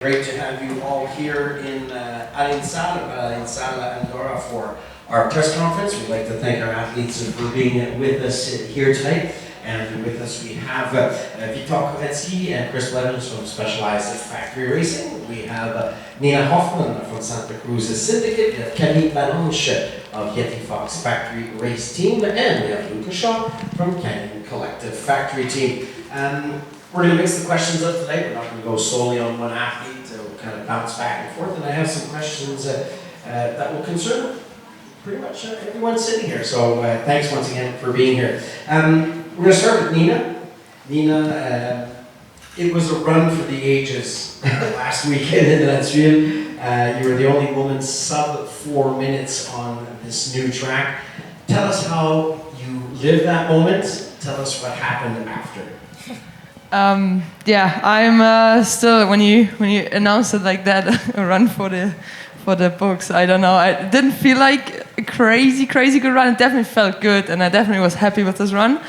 Great to have you all here in Arinsal, Andorra for our press conference. We'd like to thank our athletes for being with us here tonight. And with us we have Victor Koretsky and Chris Blevins from Specialized Factory Racing. We have Nina Hoffman from Santa Cruz Syndicate. We have Camille Balanche of Yeti Fox Factory Race Team. And we have Luca Shaw from Canyon Collective Factory Team. We're going to mix the questions up tonight. We're not going to go solely on one athlete. We'll kind of bounce back and forth. And I have some questions that will concern pretty much everyone sitting here. So thanks once again for being here. We're going to start with Nina. Nina, it was a run for the ages last weekend in Redbull. You were the only woman sub 4 minutes on this new track. Tell us how you lived that moment. Tell us what happened after. Yeah, I'm still when you announce it like that, a run for the books. I don't know. I didn't feel like a crazy good run. It definitely felt good, and I definitely was happy with this run.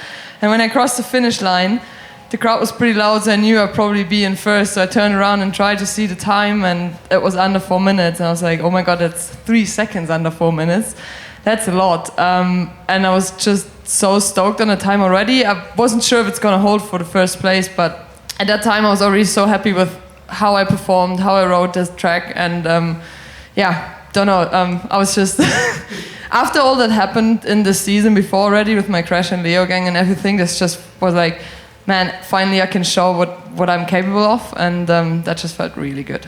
And when I crossed the finish line, the crowd was pretty loud, so I knew I'd probably be in first. So I turned around and tried to see the time, and it was under 4 minutes. And I was like, oh my god, that's 3 seconds under 4 minutes. That's a lot. And I was just so stoked on the time already. I wasn't sure if it's going to hold for the first place, but at that time I was already so happy with how I performed, how I rode this track, and yeah, don't know. I was just after all that happened in the season before already with my crash and Leo gang and everything, this just was like, man, finally I can show what I'm capable of, and that just felt really good.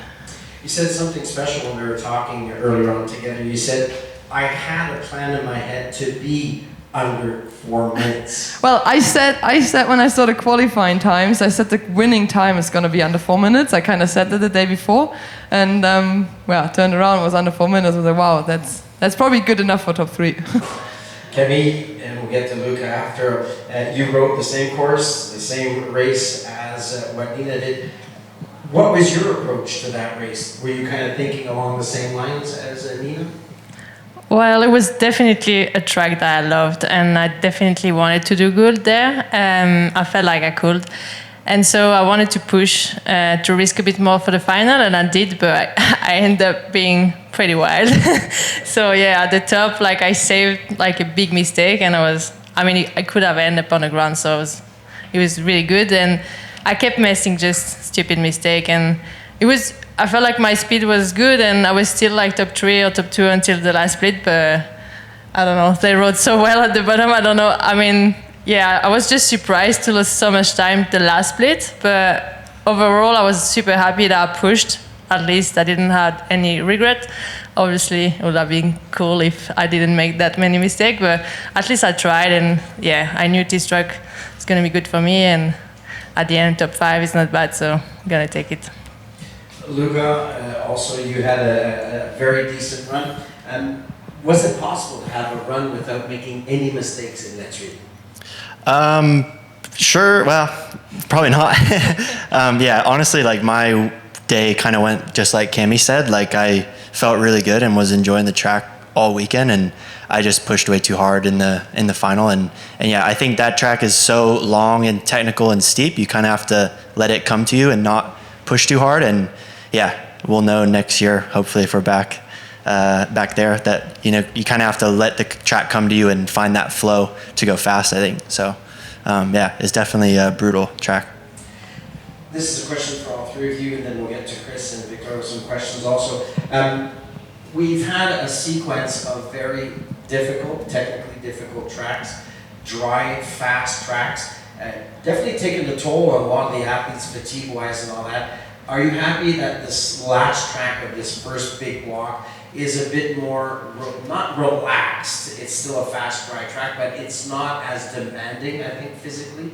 You said something special when we were talking earlier on together. You said, I had a plan in my head to be under 4 minutes. Well, I said when I saw the qualifying times, I said the winning time is going to be under 4 minutes. I kind of said that the day before, and well, turned around, it was under 4 minutes. I was like, wow, that's probably good enough for top 3. Camille, and we'll get to Luca after. You rode the same course, the same race as what Nina did. What was your approach to that race? Were you kind of thinking along the same lines as Nina? Well, it was definitely a track that I loved, and I definitely wanted to do good there. I felt like I could. And so I wanted to push to risk a bit more for the final, and I did, but I ended up being pretty wild. So yeah, at the top, like I saved like a big mistake, and I could have ended up on the ground, so it was really good. And I kept missing just stupid mistake, and I felt like my speed was good, and I was still like top 3 or top 2 until the last split, but I don't know, they rode so well at the bottom, I don't know. I mean, yeah, I was just surprised to lose so much time the last split, but overall I was super happy that I pushed. At least I didn't have any regret. Obviously, it would have been cool if I didn't make that many mistakes, but at least I tried, and yeah, I knew this track was going to be good for me, and at the end, top 5 is not bad, so I'm going to take it. Luca, also you had a very decent run. Was it possible to have a run without making any mistakes in that street? Sure. Well, probably not. Yeah, honestly, like my day kind of went just like Cami said. Like I felt really good and was enjoying the track all weekend, and I just pushed way too hard in the final. And yeah, I think that track is so long and technical and steep. You kind of have to let it come to you and not push too hard. And yeah, we'll know next year, hopefully, if we're back there, that you kind of have to let the track come to you and find that flow to go fast, I think. So yeah, it's definitely a brutal track. This is a question for all 3 of you, and then we'll get to Chris and Victor with some questions also. We've had a sequence of very technically difficult tracks, dry, fast tracks, definitely taking the toll on a lot of the athletes fatigue-wise and all that. Are you happy that this last track of this first big block is a bit more, not relaxed, it's still a fast dry track, but it's not as demanding, I think, physically?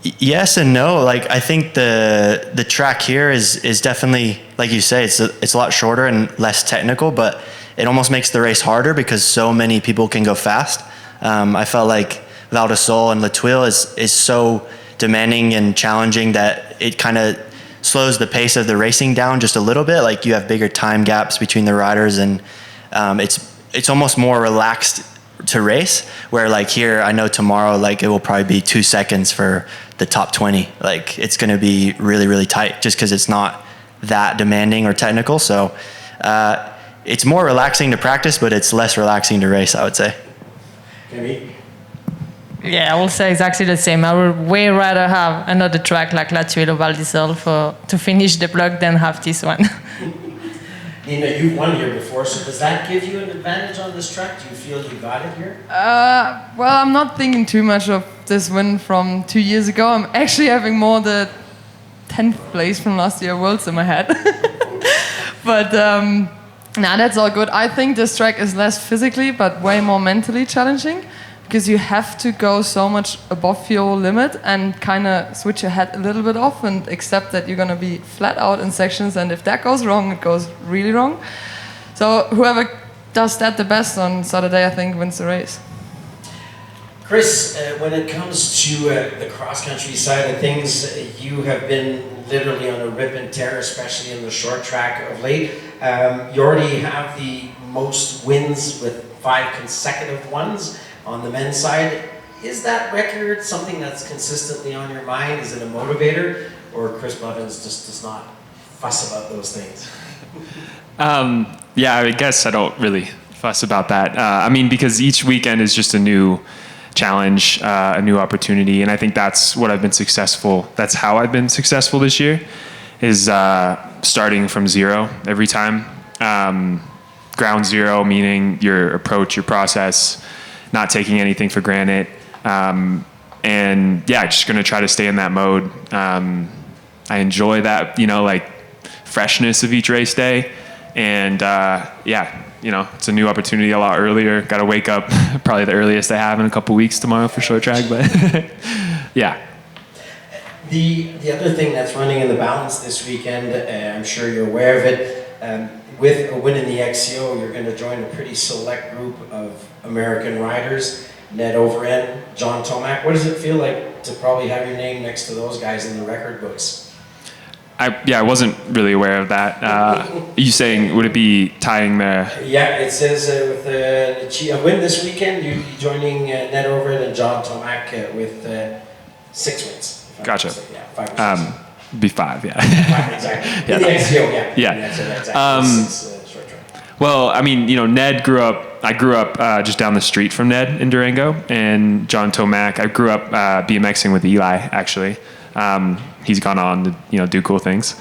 Yes and no. Like I think the track here is definitely, like you say, it's a lot shorter and less technical, but it almost makes the race harder because so many people can go fast. I felt like Val de Sol and La Tuile is so demanding and challenging that it kind of slows the pace of the racing down just a little bit. Like you have bigger time gaps between the riders, and it's almost more relaxed to race, where like here I know tomorrow like it will probably be 2 seconds for the top 20. Like it's going to be really tight just because it's not that demanding or technical. So it's more relaxing to practice, but it's less relaxing to race, I would say. Maybe. Yeah, I will say exactly the same. I would way rather have another track like La Tuile or Val d'Isole to finish the block than have this one. Nina, you've won here before, so does that give you an advantage on this track? Do you feel you got it here? Well, I'm not thinking too much of this win from 2 years ago. I'm actually having more the 10th place from last year Worlds in my head. But nah, that's all good. I think this track is less physically, but way more mentally challenging, because you have to go so much above your limit and kind of switch your head a little bit off and accept that you're going to be flat out in sections, and if that goes wrong, it goes really wrong. So whoever does that the best on Saturday, I think, wins the race. Chris, when it comes to the cross-country side of things, you have been literally on a rip and tear, especially in the short track of late. You already have the most wins with 5 consecutive ones on the men's side. Is that record something that's consistently on your mind? Is it a motivator? Or Chris Blevins just does not fuss about those things? Yeah, I guess I don't really fuss about that. I mean, because each weekend is just a new challenge, a new opportunity, and I think that's what I've been successful. That's how I've been successful this year, is starting from zero every time. Ground zero, meaning your approach, your process, not taking anything for granted, and yeah, just gonna try to stay in that mode. I enjoy that, like freshness of each race day, and yeah. It's a new opportunity a lot earlier. Got to wake up probably the earliest I have in a couple weeks tomorrow for short track, but yeah. The other thing that's running in the balance this weekend, I'm sure you're aware of it, with a win in the XCO, you're going to join a pretty select group of American riders, Ned Overend, John Tomac. What does it feel like to probably have your name next to those guys in the record books? I wasn't really aware of that. You saying, would it be tying the... Yeah, it says with a win this weekend, you'd be joining Ned Overend and John Tomac with 6 wins. Gotcha. Yeah, 5 or 6. Be 5, yeah. 5, exactly. Yeah. In the XCO, yeah. Yeah. Exactly. Short track. Well, I mean, Ned I grew up just down the street from Ned in Durango, and John Tomac, I grew up BMXing with Eli, actually. He's gone on to, do cool things.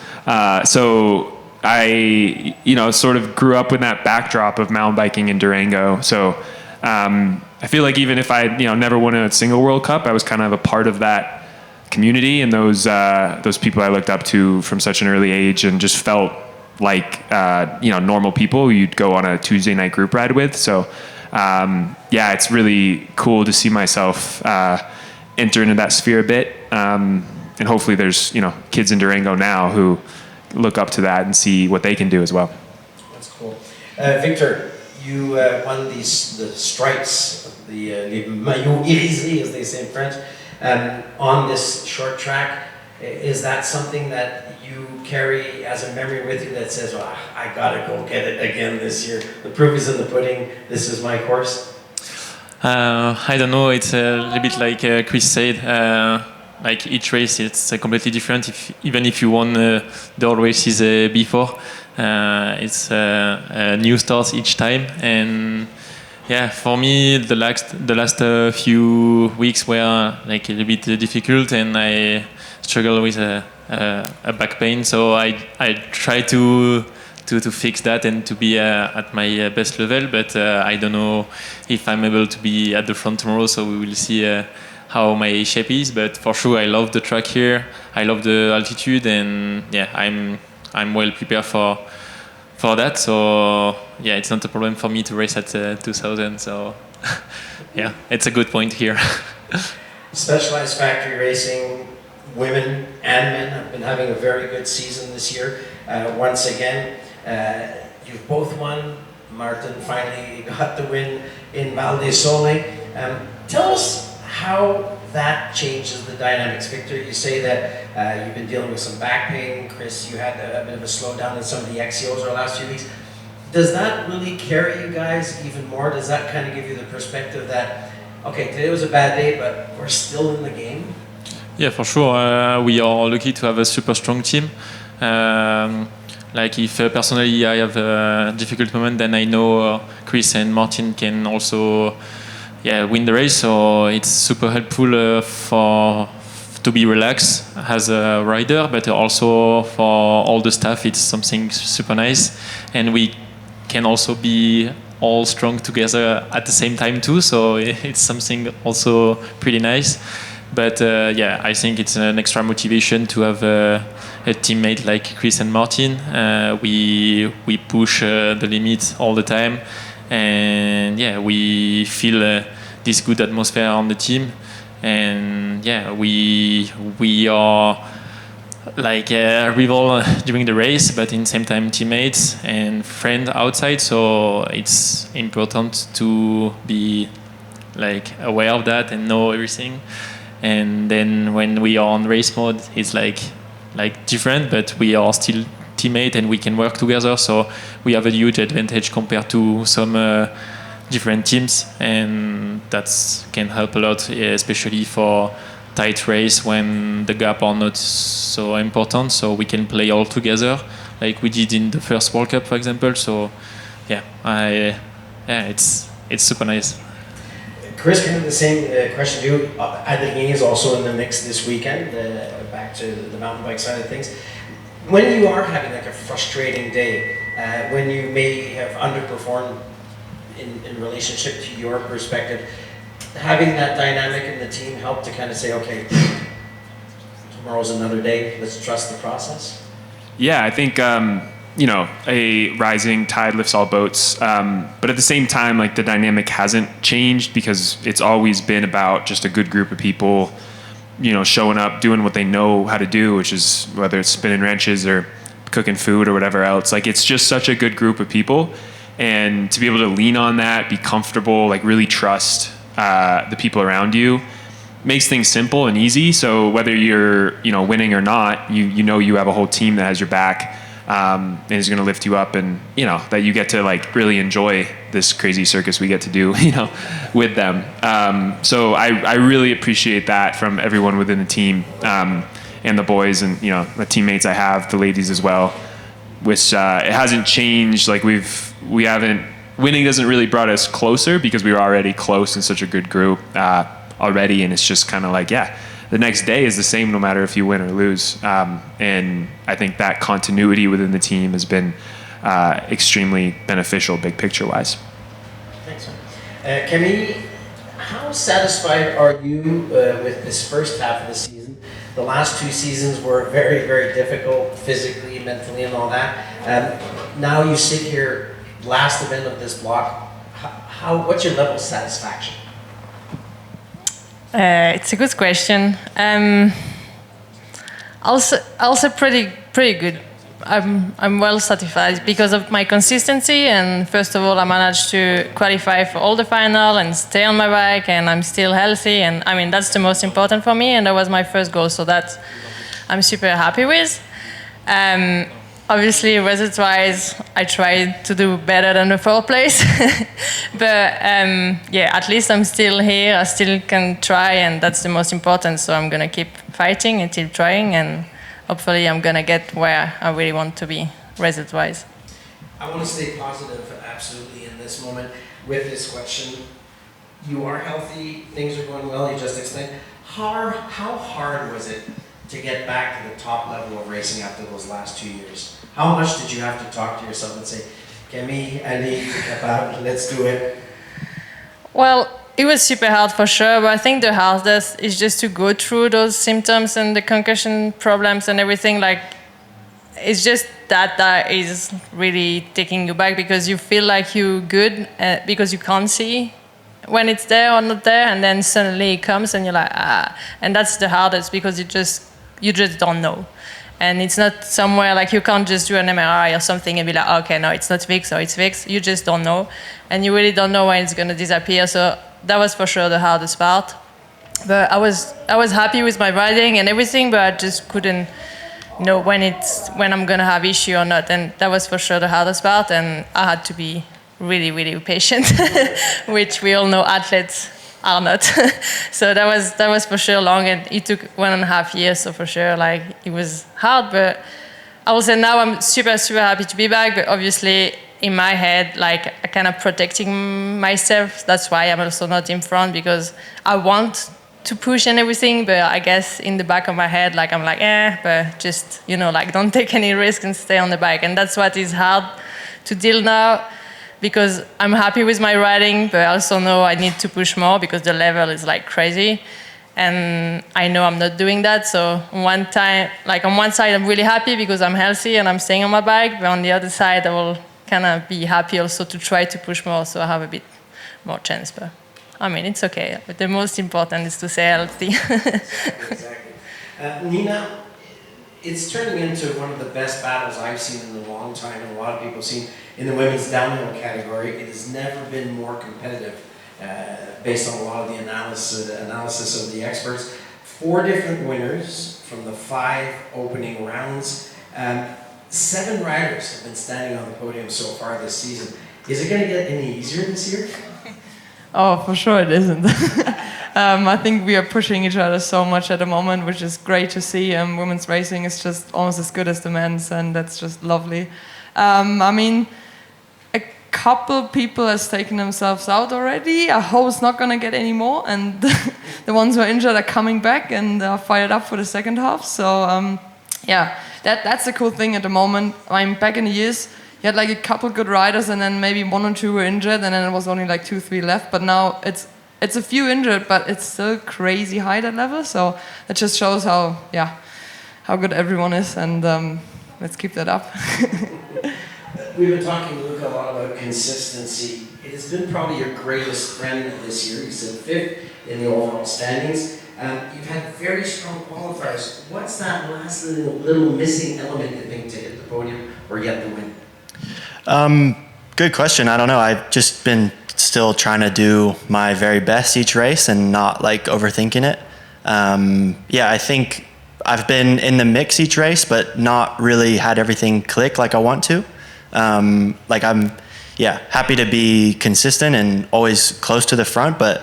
So I, sort of grew up with that backdrop of mountain biking in Durango. So I feel like even if I, never won a single World Cup, I was kind of a part of that community and those people I looked up to from such an early age, and just felt like, normal people you'd go on a Tuesday night group ride with. So yeah, it's really cool to see myself enter into that sphere a bit. And hopefully there's, kids in Durango now who look up to that and see what they can do as well. That's cool. Victor, you won the stripes, the maillot irisé, as they say in French, on this short track. Is that something that you carry as a memory with you that says, oh, I gotta go get it again this year? The proof is in the pudding. This is my course. I don't know. It's a little bit like Chris said. Like each race, it's completely different. Even if you won the all races before, it's a new start each time. And yeah, for me, the last few weeks were like a little bit difficult, and I struggle with a back pain. So I try to fix that and to be at my best level. But I don't know if I'm able to be at the front tomorrow. So we will see. How my shape is, but for sure I love the track here. I love the altitude, and yeah, I'm well prepared for that. So yeah, it's not a problem for me to race at 2000. So yeah, it's a good point here. Specialized factory racing, women and men have been having a very good season this year. Once again, you've both won. Martin finally got the win in Val d'Isole. Tell us how that changes the dynamics. Victor, you say that you've been dealing with some back pain. Chris, you had a bit of a slowdown in some of the XCOs over the last few weeks. Does that really carry you guys even more? Does that kind of give you the perspective that, okay, today was a bad day, but we're still in the game? Yeah, for sure. We are lucky to have a super strong team. Like if personally I have a difficult moment, then I know Chris and Martin can also win the race. So it's super helpful to be relaxed as a rider, but also for all the staff, it's something super nice. And we can also be all strong together at the same time too. So it's something also pretty nice. But I think it's an extra motivation to have a teammate like Chris and Martin. We push the limit all the time, and we feel this good atmosphere on the team. And we are like a rival during the race, but in the same time teammates and friends outside. So it's important to be like aware of that and know everything. And then when we are on race mode, it's like different, but we are still teammates and we can work together. So we have a huge advantage compared to some different teams, and that can help a lot, especially for tight race when the gap are not so important. So we can play all together, like we did in the first World Cup, for example. So it's super nice. Chris, kind of the same question to you. I think he is also in the mix this weekend, back to the mountain bike side of things. When you are having like a frustrating day, when you may have underperformed in relationship to your perspective, having that dynamic in the team help to kind of say, okay, tomorrow's another day, let's trust the process? Yeah, I think a rising tide lifts all boats. But at the same time, like the dynamic hasn't changed because it's always been about just a good group of people, showing up, doing what they know how to do, which is whether it's spinning wrenches or cooking food or whatever else. Like it's just such a good group of people. And to be able to lean on that, be comfortable, like really trust the people around you, makes things simple and easy. So whether you're winning or not, you have a whole team that has your back. And is going to lift you up, and that you get to like really enjoy this crazy circus we get to do with them. So I really appreciate that from everyone within the team, and the boys, and the teammates I have, the ladies as well, which it hasn't changed. Like we haven't, winning doesn't really brought us closer because we were already close in such a good group already, and it's just kind of like the next day is the same no matter if you win or lose. And I think that continuity within the team has been extremely beneficial, big picture-wise. Thanks. Camille, how satisfied are you with this first half of the season? The last 2 seasons were very, very difficult physically, mentally, and all that. Now you sit here, last event of this block. What's your level of satisfaction? It's a good question. Also pretty good. I'm well satisfied because of my consistency, and first of all, I managed to qualify for all the final and stay on my bike, and I'm still healthy, and I mean that's the most important for me, and that was my first goal, so that I'm super happy with. Obviously, result-wise, I tried to do better than the 4th place, but at least I'm still here. I still can try, and that's the most important. So I'm gonna keep fighting and keep trying, and hopefully, I'm gonna get where I really want to be, result-wise. I want to stay positive, absolutely, in this moment with this question. You are healthy. Things are going well. You just explained. How hard was it to get back to the top level of racing after those last 2 years? How much did you have to talk to yourself and say, Camille, Ali, let's do it? Well, it was super hard for sure, but I think the hardest is just to go through those symptoms and the concussion problems and everything. Like, it's just that is really taking you back because you feel like you're good because you can't see when it's there or not there, and then suddenly it comes and you're like, and that's the hardest because you just don't know. And it's not somewhere like you can't just do an MRI or something and be like, okay, no, it's not fixed or it's fixed. You just don't know. And you really don't know when it's going to disappear. So that was for sure the hardest part. But I was happy with my riding and everything, but I just couldn't know when I'm going to have issue or not. And that was for sure the hardest part. And I had to be really, really patient, which we all know athletes are not. So that was for sure long, and it took 1.5 years. So for sure, like it was hard, but I will say now I'm super, super happy to be back, but obviously in my head, like I kind of protecting myself. That's why I'm also not in front, because I want to push and everything, but I guess in the back of my head, like I'm like, but just, like don't take any risk and stay on the bike. And that's what is hard to deal now, because I'm happy with my riding, but I also know I need to push more because the level is like crazy. And I know I'm not doing that. So on one side, I'm really happy because I'm healthy and I'm staying on my bike, but on the other side, I will kind of be happy also to try to push more, so I have a bit more chance. But I mean, it's okay. But the most important is to stay healthy. Exactly. Nina, it's turning into one of the best battles I've seen in a long time, and a lot of people have seen in the women's downhill category. It has never been more competitive, based on a lot of the analysis of the experts. 4 different winners from the 5 opening rounds. 7 riders have been standing on the podium so far this season. Is it going to get any easier this year? Oh, for sure it isn't. I think we are pushing each other so much at the moment, which is great to see. Women's racing is just almost as good as the men's, and that's just lovely. I mean, a couple people has taken themselves out already. I hope it's not going to get any more, and the ones who are injured are coming back and are fired up for the second half. So, that's the cool thing at the moment. I'm back in the years. You had like a couple good riders, and then maybe 1 or 2 were injured, and then it was only like 2, 3 left. But now it's a few injured, but it's still crazy high, that level. So it just shows how good everyone is, and let's keep that up. We've been talking, Luca, a lot about consistency. It has been probably your greatest friend this year. You said 5th in the overall standings. You've had very strong qualifiers. What's that last little missing element, you think, to hit the podium or get the win? Good question. I don't know. I've just been still trying to do my very best each race and not like overthinking it. I think I've been in the mix each race, but not really had everything click like I want to. I'm happy to be consistent and always close to the front, but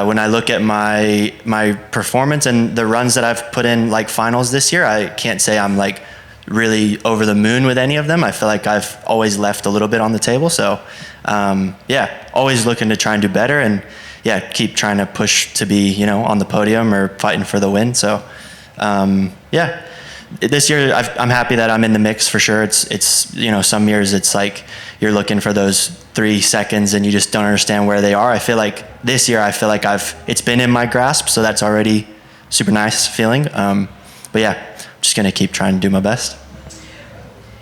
when I look at my performance and the runs that I've put in like finals this year, I can't say I'm like really over the moon with any of them. I feel like I've always left a little bit on the table. So always looking to try and do better, and keep trying to push to be, on the podium or fighting for the win. So this year I'm happy that I'm in the mix for sure. It's some years it's like you're looking for those 3 seconds and you just don't understand where they are. I feel like this year it's been in my grasp, so that's already super nice feeling. I'm just gonna keep trying to do my best.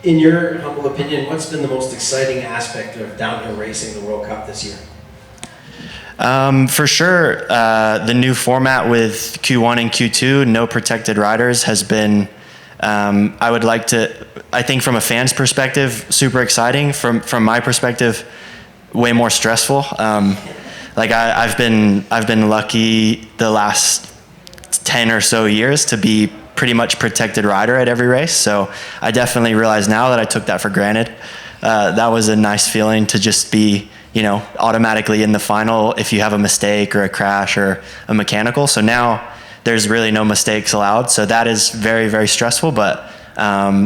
In your humble opinion, what's been the most exciting aspect of downhill racing the World Cup this year? For sure, the new format with Q1 and Q2, no protected riders, has been, I think from a fan's perspective, super exciting. From my perspective, way more stressful. I've been lucky the last 10 or so years to be pretty much protected rider at every race. So I definitely realize now that I took that for granted. That was a nice feeling to just be, automatically in the final if you have a mistake or a crash or a mechanical. So now there's really no mistakes allowed. So that is very, very stressful, but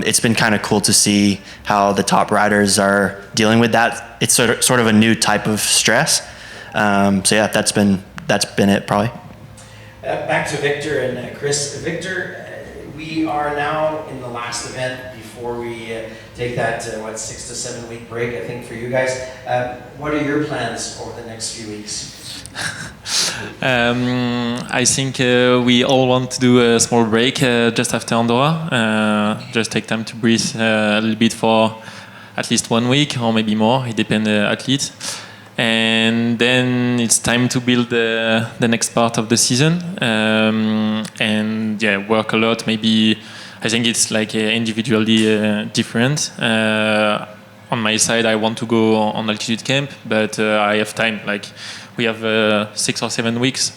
it's been kind of cool to see how the top riders are dealing with that. It's sort of a new type of stress. That's been it probably. Back to Victor and Chris. Victor, we are now in the last event before we take that 6 to 7 week break, I think, for you guys. What are your plans over the next few weeks? I think we all want to do a small break just after Andorra. Just take time to breathe a little bit for at least 1 week or maybe more. It depends on the athlete. And then it's time to build the next part of the season, work a lot. Maybe I think it's like individually different. On my side, I want to go on altitude camp, but I have time. Like we have 6 or 7 weeks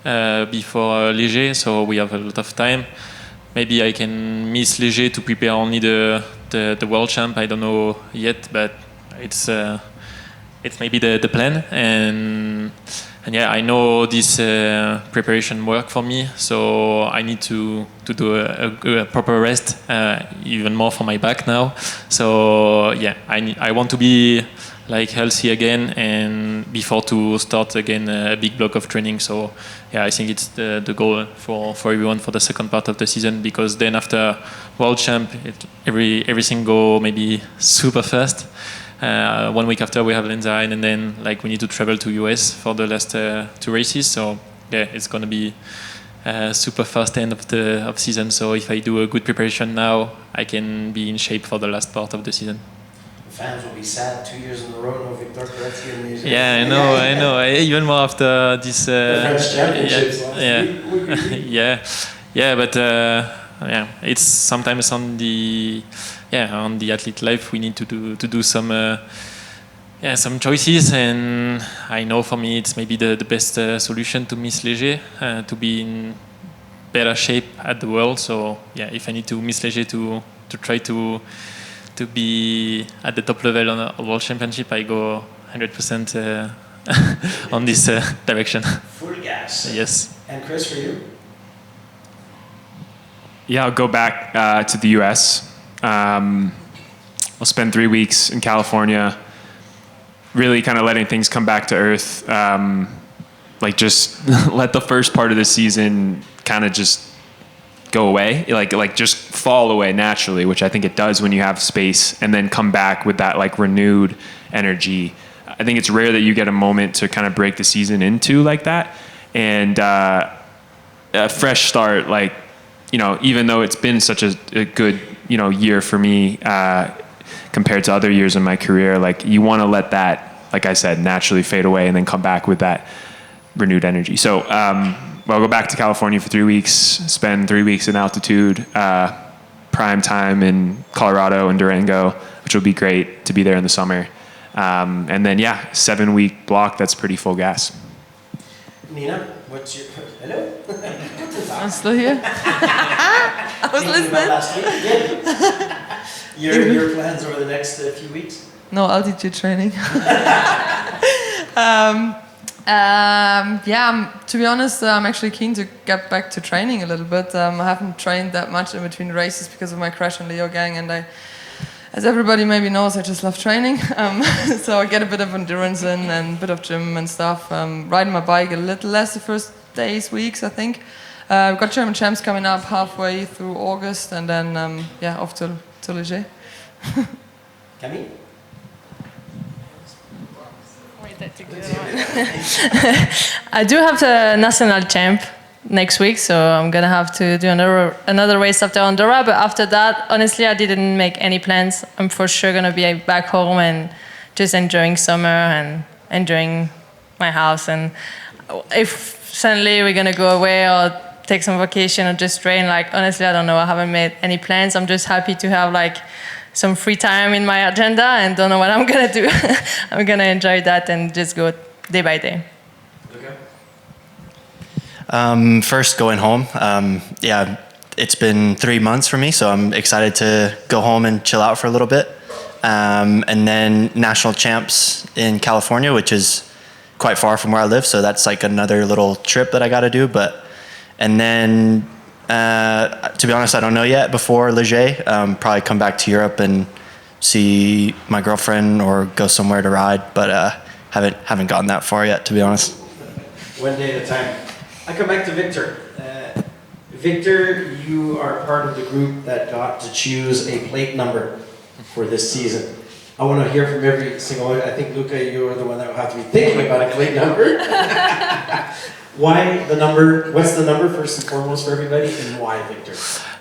before Léger, so we have a lot of time. Maybe I can miss Léger to prepare only the world champ. I don't know yet, but it's. it's maybe the plan. And yeah, I know this preparation work for me, so I need to do a proper rest, even more for my back now. So yeah, I want to be like healthy again and before to start again a big block of training. So yeah, I think it's the goal for everyone for the second part of the season, because then after World Champ, everything go maybe super fast. 1 week after we have Lenzerheim, and then like we need to travel to US for the last 2 races. So yeah, it's gonna be super fast end of season. So if I do a good preparation now, I can be in shape for the last part of the season. Fans will be sad 2 years in a row, no Victor Peretti in New Zealand. Yeah, I know. Even more after this. The French Championships last week. Yeah, but yeah, it's sometimes on the athlete life we need to do some choices, and I know for me it's maybe the best solution to miss léger, to be in better shape at the world. So yeah, if I need to miss léger to try to be at the top level on a world championship, I go 100% on this direction. Full gas. Yes. And Chris, for you? Yeah, I'll go back to the US. I'll spend 3 weeks in California, really kind of letting things come back to earth. Like just let the first part of the season kind of just go away, like just fall away naturally, which I think it does when you have space, and then come back with that like renewed energy. I think it's rare that you get a moment to kind of break the season into like that, and a fresh start. Like, you know, even though it's been such a good, you know, year for me compared to other years in my career, like you want to let that, like I said, naturally fade away and then come back with that renewed energy. So I'll go back to California for 3 weeks, spend 3 weeks in altitude, prime time in Colorado and Durango, which will be great to be there in the summer. And then, yeah, 7-week block, that's pretty full gas. Nina, what's your... Hello? I'm still here. I was listening. Last week, your plans over the next few weeks? No altitude training. To be honest, I'm actually keen to get back to training a little bit. I haven't trained that much in between races because of my crash on Leo Gang, and as everybody maybe knows, I just love training. So I get a bit of endurance in and a bit of gym and stuff. Riding my bike a little less the first days, weeks, I think. We've got German champs coming up halfway through August, and then off to Léger. Camille? I do have the national champ next week, so I'm gonna have to do another race after Andorra. But after that, honestly, I didn't make any plans. I'm for sure gonna be back home and just enjoying summer and enjoying my house. And if suddenly we're gonna go away or take some vacation or just train, like honestly, I don't know. I haven't made any plans. I'm just happy to have like some free time in my agenda and don't know what I'm gonna do. I'm gonna enjoy that and just go day by day. First, going home. Yeah, it's been 3 months for me, so I'm excited to go home and chill out for a little bit. And then national champs in California, which is quite far from where I live, so that's like another little trip that I got to do. And then, to be honest, I don't know yet. Before Léger, probably come back to Europe and see my girlfriend or go somewhere to ride, but haven't gotten that far yet, to be honest. One day at a time. I come back to Victor. Victor, you are part of the group that got to choose a plate number for this season. I want to hear from every single one. I think, Luca, you're the one that will have to be thinking about a plate number. Why the number? What's the number first and foremost for everybody, and why, Victor?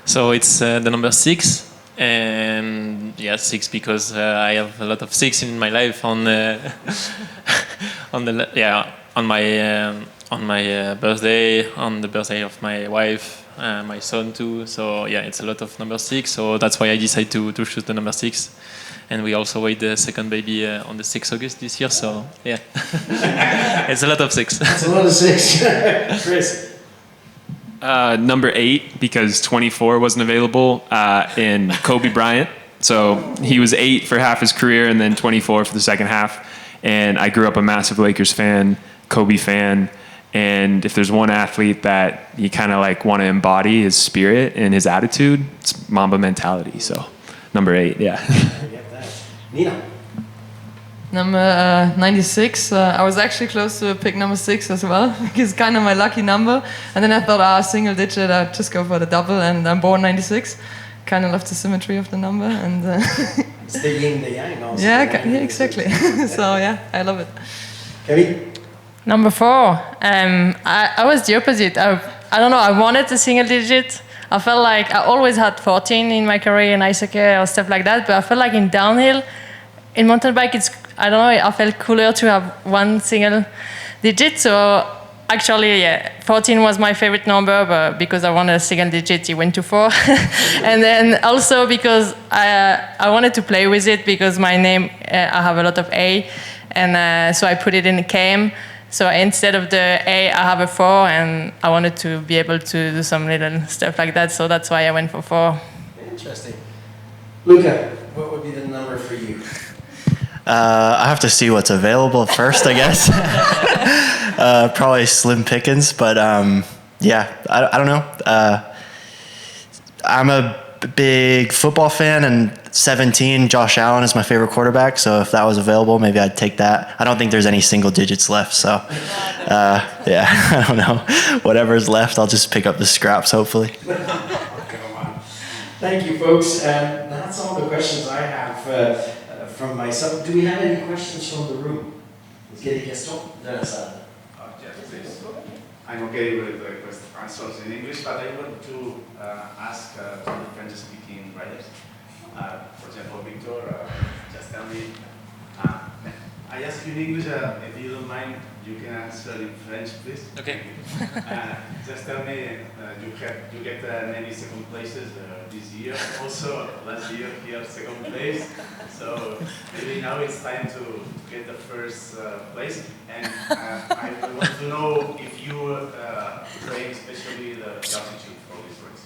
So it's the number 6, and yeah, 6 because I have a lot of 6 in my life on my birthday, on the birthday of my wife, my son too. So yeah, it's a lot of number 6. So that's why I decided to choose the number 6. And we also weighed the second baby on the 6th August this year. So yeah, it's a lot of 6. It's a lot of 6. Chris? Number 8, because 24 wasn't available in Kobe Bryant. So he was 8 for half his career and then 24 for the second half. And I grew up a massive Lakers fan, Kobe fan. And if there's one athlete that you kind of like want to embody his spirit and his attitude, it's Mamba mentality. So number 8, yeah. I get that. Nina. Number 96. I was actually close to pick number 6 as well, because it's kind of my lucky number. And then I thought, single digit, I'd just go for the double. And I'm born 96. Kind of love the symmetry of the number. And It's the yin, the yang also. yeah, exactly. So yeah, I love it. Kevin? Number 4. I was the opposite. I don't know. I wanted a single digit. I felt like I always had 14 in my career in ice hockey or stuff like that. But I felt like in downhill, in mountain bike, I don't know. I felt cooler to have one single digit. So actually, 14 was my favorite number. But because I wanted a single digit, it went to 4. And then also because I wanted to play with it because my name, I have a lot of A, and so I put it in the KM. So instead of the A, I have a 4, and I wanted to be able to do some little stuff like that. So that's why I went for 4. Interesting. Luca, what would be the number for you? I have to see what's available first, I guess. Probably slim pickings, but yeah, I don't know. I'm a big football fan, and 17, Josh Allen is my favorite quarterback, so if that was available, maybe I'd take that. I don't think there's any single digits left, so yeah, I don't know. Whatever's left, I'll just pick up the scraps, hopefully. Come on. Thank you, folks. That's all the questions I have from myself. Do we have any questions from the room? Let's get a question. Yes, please. I'm okay with the answers in English, but I want to ask to the French-speaking riders. For example, Victor, just tell me. I ask you in English, if you don't mind, you can answer in French, please. Okay. Just tell me, you get many second places this year. Also, last year here, second place. So maybe now it's time to get the first place. And I want to know if you train especially the altitude for this race.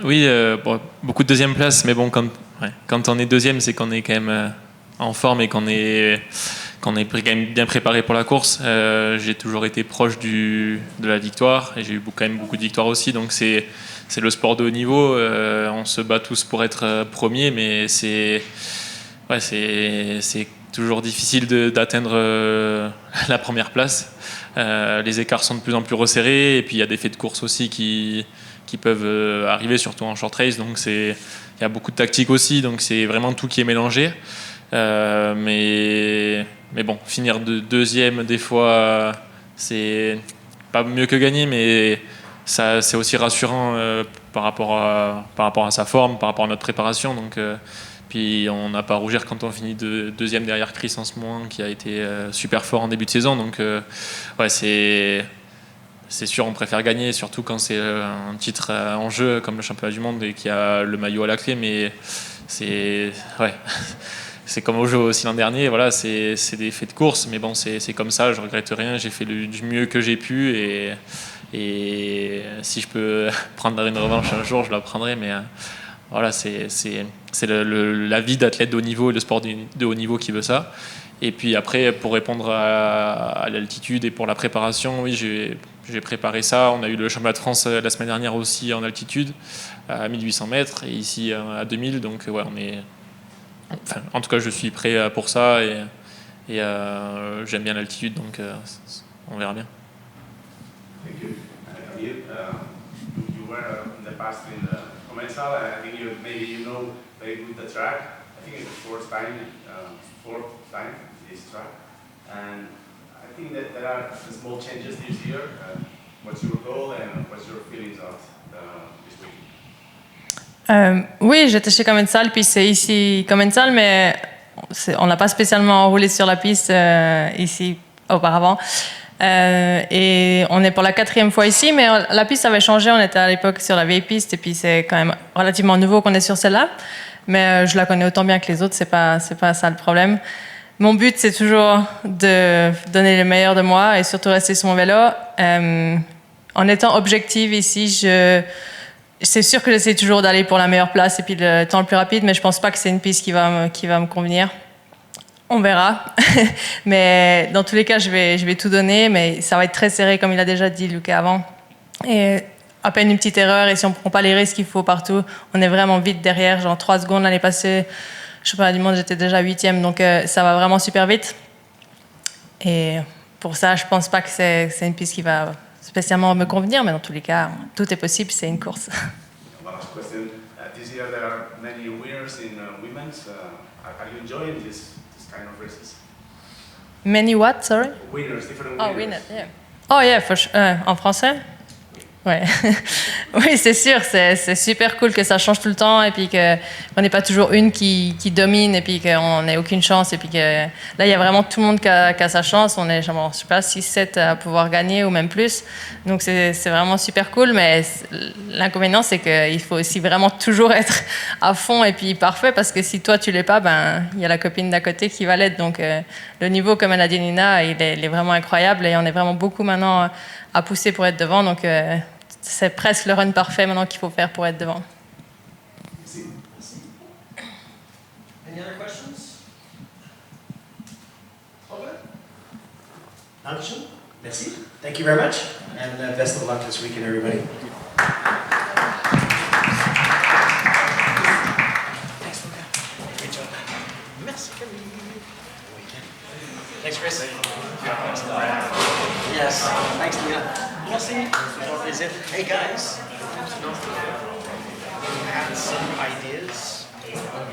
Oui, bon, beaucoup de deuxième place, mais bon, quand on est deuxième, c'est qu'on est quand même en forme et qu'on est quand quand même bien préparé pour la course. J'ai toujours été proche de la victoire et j'ai eu quand même beaucoup de victoires aussi. Donc c'est le sport de haut niveau. On se bat tous pour être premier, mais c'est toujours difficile d'atteindre la première place. Les écarts sont de plus en plus resserrés et puis il y a des faits de course aussi qui peuvent arriver, surtout en short race. Donc il y a beaucoup de tactique aussi. Donc c'est vraiment tout qui est mélangé. Mais bon, finir de deuxième des fois, c'est pas mieux que gagner, mais ça c'est aussi rassurant par rapport à sa forme, par rapport à notre préparation. Donc puis on n'a pas à rougir quand on finit deuxième derrière Chris en ce moment, qui a été super fort en début de saison. Donc ouais, c'est sûr, on préfère gagner, surtout quand c'est un titre en jeu comme le championnat du monde et qu'il y a le maillot à la clé. Mais c'est comme au jeu aussi l'an dernier. Voilà, c'est des faits de course, mais bon, c'est comme ça. Je regrette rien. J'ai fait du mieux que j'ai pu et si je peux prendre une revanche un jour, je la prendrai. Mais voilà, c'est la vie d'athlète de haut niveau et le sport de haut niveau qui veut ça. Et puis après, pour répondre à l'altitude et pour la préparation, oui, j'ai préparé ça. On a eu le championnat de France la semaine dernière aussi en altitude, à 1800 mètres, et ici à 2000. Donc ouais, en tout cas, je suis prêt pour ça et j'aime bien l'altitude, donc on verra bien. Thank you. You were in the past in Arinsal. I think maybe you know very good the track. I think it's the fourth time this track, and I think that there are small changes this year. What's your goal and what's your feelings of this week? Oui, j'étais chez Arinsal, puis c'est ici Arinsal, mais on n'a pas spécialement roulé sur la piste ici auparavant. Et on est pour la 4e fois ici, mais la piste avait changé. On était à l'époque sur la vieille piste, et puis c'est quand même relativement nouveau qu'on est sur celle-là. Mais je la connais autant bien que les autres, c'est pas ça le problème. Mon but, c'est toujours de donner le meilleur de moi et surtout rester sur mon vélo. En étant objective ici, c'est sûr que j'essaie toujours d'aller pour la meilleure place et puis le temps le plus rapide, mais je pense pas que c'est une piste qui va me convenir. On verra. Mais dans tous les cas, je vais tout donner, mais ça va être très serré, comme il a déjà dit Lucas avant. Et à peine une petite erreur, et si on ne prend pas les risques qu'il faut partout, on est vraiment vite derrière. Genre 3 secondes l'année passée, championnat du monde, j'étais déjà 8e, donc ça va vraiment super vite. Et pour ça, je ne pense pas que c'est une piste qui va spécialement me convenir, mais dans tous les cas, tout est possible, c'est une course. One last question. This year there are many winners in women's. Are you enjoying this kind of races? Many what, sorry? Winners, different Oh, winners. winner, yeah. Oh, yeah, en français? Ouais. Oui, c'est sûr, c'est super cool que ça change tout le temps et puis qu'on n'ait pas toujours une qui domine et puis qu'on n'ait aucune chance. Et puis que là, il y a vraiment tout le monde qui a sa chance. On est, genre, je sais pas, 6-7 à pouvoir gagner ou même plus. Donc, c'est vraiment super cool. Mais l'inconvénient, c'est qu'il faut aussi vraiment toujours être à fond et puis parfait parce que si toi, tu l'es pas, ben, il y a la copine d'à côté qui va l'être. Donc, le niveau, comme elle a dit Nina, il est vraiment incroyable et on est vraiment beaucoup maintenant à pousser pour être devant. Donc, c'est presque le run parfait maintenant qu'il faut faire pour être devant. Merci. Any other questions? All good? Dankeschön. Merci. Thank you very much. And best of luck this weekend, everybody. Thanks, Luca. Great job. Merci, Camille. Thanks, Chris. Yes. Thanks, Leah. Merci. Is it? Hey, guys. You had some ideas.